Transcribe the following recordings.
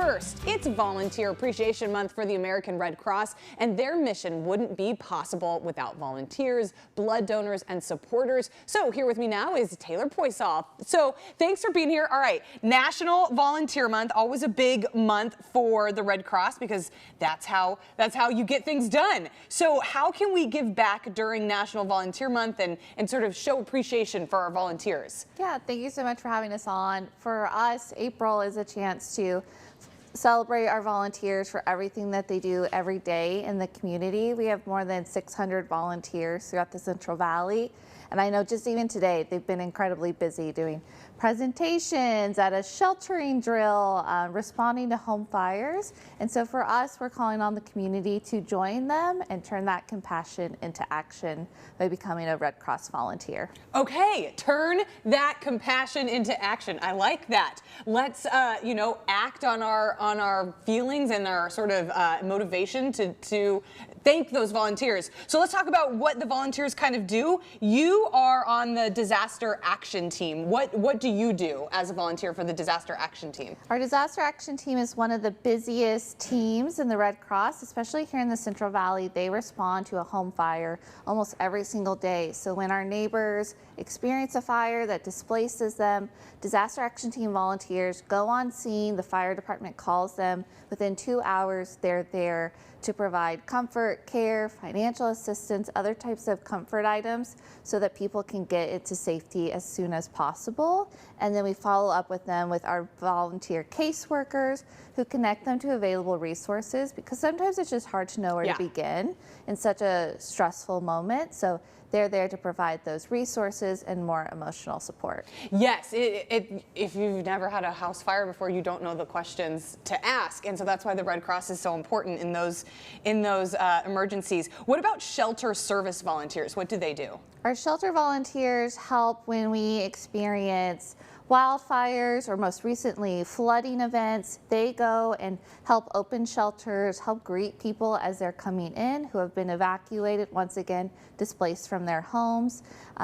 1st, it's Volunteer Appreciation Month for the American Red Cross, and their mission wouldn't be possible without volunteers, blood donors, and supporters. So here with me now is Taylor Poisoff. So thanks for being here. All right, National Volunteer Month, always a big month for the Red Cross because that's how you get things done. So how can we give back during National Volunteer Month and sort of show appreciation for our volunteers? Yeah, thank you so much for having us on. For us, April is a chance to celebrate our volunteers for everything that they do every day in the community. We have more than 600 volunteers throughout the Central Valley. And I know just even today, they've been incredibly busy doing presentations, at a sheltering drill, responding to home fires. And so for us, we're calling on the community to join them and turn that compassion into action by becoming a Red Cross volunteer. Okay, turn that compassion into action. I like that. Let's, act on our feelings and our sort of motivation to thank those volunteers. So let's talk about what the volunteers kind of do. You are on the disaster action team. What do you do as a volunteer for the disaster action team? Our disaster action team is one of the busiest teams in the Red Cross, especially here in the Central Valley. They respond to a home fire almost every single day. So when our neighbors experience a fire that displaces them, disaster action team volunteers go on scene. The fire department calls them. Within 2 hours, they're there to provide comfort, care, financial assistance, other types of comfort items so that people can get into safety as soon as possible. And then we follow up with them with our volunteer caseworkers who connect them to available resources, because sometimes it's just hard to know where to begin in such a stressful moment. So they're there to provide those resources and more emotional support. Yes, if you've never had a house fire before, you don't know the questions to ask, and so that's why the Red Cross is so important in those emergencies. What about shelter service volunteers? What do they do? Our shelter volunteers help when we experience wildfires or most recently flooding events. They go and help open shelters, help greet people as they're coming in who have been evacuated, once again displaced from their homes.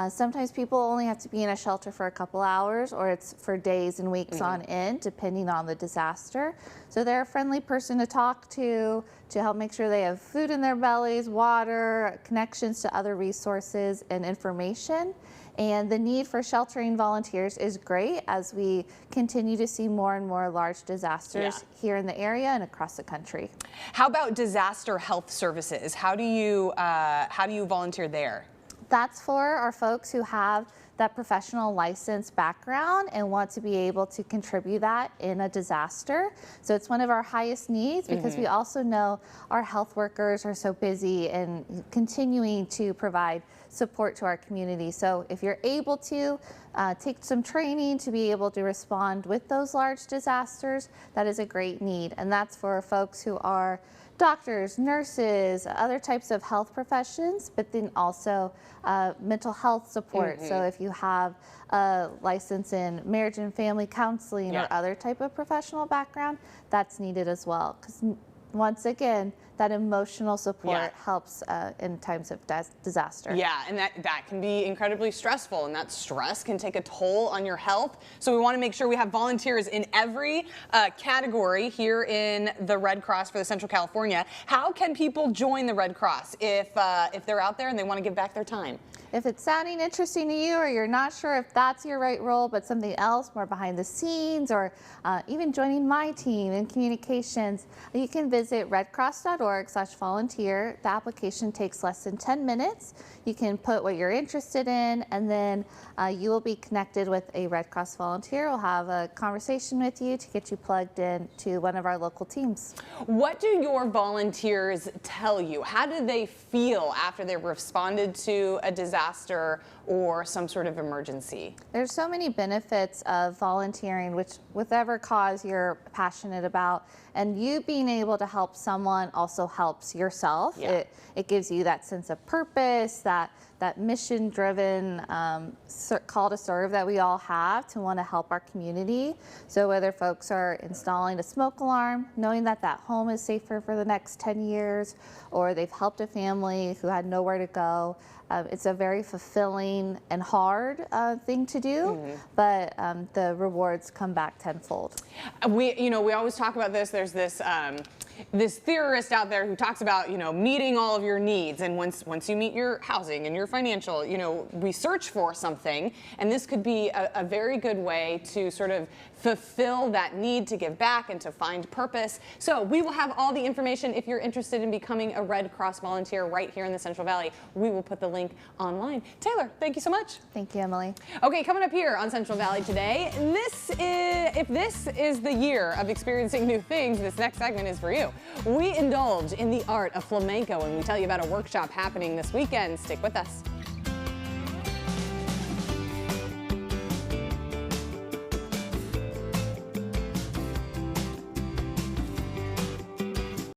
Sometimes people only have to be in a shelter for a couple hours, or it's for days and weeks on end, depending on the disaster. So they're a friendly person to talk to help make sure they have food in their bellies, water, connections to other resources and information. And the need for sheltering volunteers is great as we continue to see more and more large disasters here in the area and across the country. How about disaster health services? How do you volunteer there? That's for our folks who have that professional license background and want to be able to contribute that in a disaster. So it's one of our highest needs because we also know our health workers are so busy and continuing to provide support to our community. So if you're able to take some training to be able to respond with those large disasters, that is a great need. And that's for folks who are doctors, nurses, other types of health professions, but then also mental health support. So if you have a license in marriage and family counseling or other type of professional background, that's needed as well. Because once again, that emotional support helps in times of disaster. Yeah, and that can be incredibly stressful, and that stress can take a toll on your health. So we want to make sure we have volunteers in every category here in the Red Cross for the Central California. How can people join the Red Cross if they're out there and they want to give back their time? If it's sounding interesting to you, or you're not sure if that's your right role, but something else more behind the scenes, or even joining my team in communications, you can visit redcross.org/volunteer. The application takes less than 10 minutes. You can put what you're interested in, and then you will be connected with a Red Cross volunteer. We'll have a conversation with you to get you plugged in to one of our local teams. What do your volunteers tell you? How do they feel after they've responded to a disaster or some sort of emergency? There's so many benefits of volunteering, whatever cause you're passionate about, and you being able to help someone also helps yourself. It gives you that sense of purpose, that that mission-driven call to serve that we all have to want to help our community. So whether folks are installing a smoke alarm, knowing that that home is safer for the next 10 years, or they've helped a family who had nowhere to go, it's a very fulfilling and hard thing to do, but the rewards come back tenfold. We always talk about this. There's this theorist out there who talks about, meeting all of your needs. And once you meet your housing and your financial, we search for something. And this could be a very good way to sort of fulfill that need to give back and to find purpose. So we will have all the information if you're interested in becoming a Red Cross volunteer right here in the Central Valley. We will put the link online. Taylor, thank you so much. Thank you, Emily. Okay, coming up here on Central Valley today, if this is the year of experiencing new things, this next segment is for you. We indulge in the art of flamenco and we tell you about a workshop happening this weekend. Stick with us.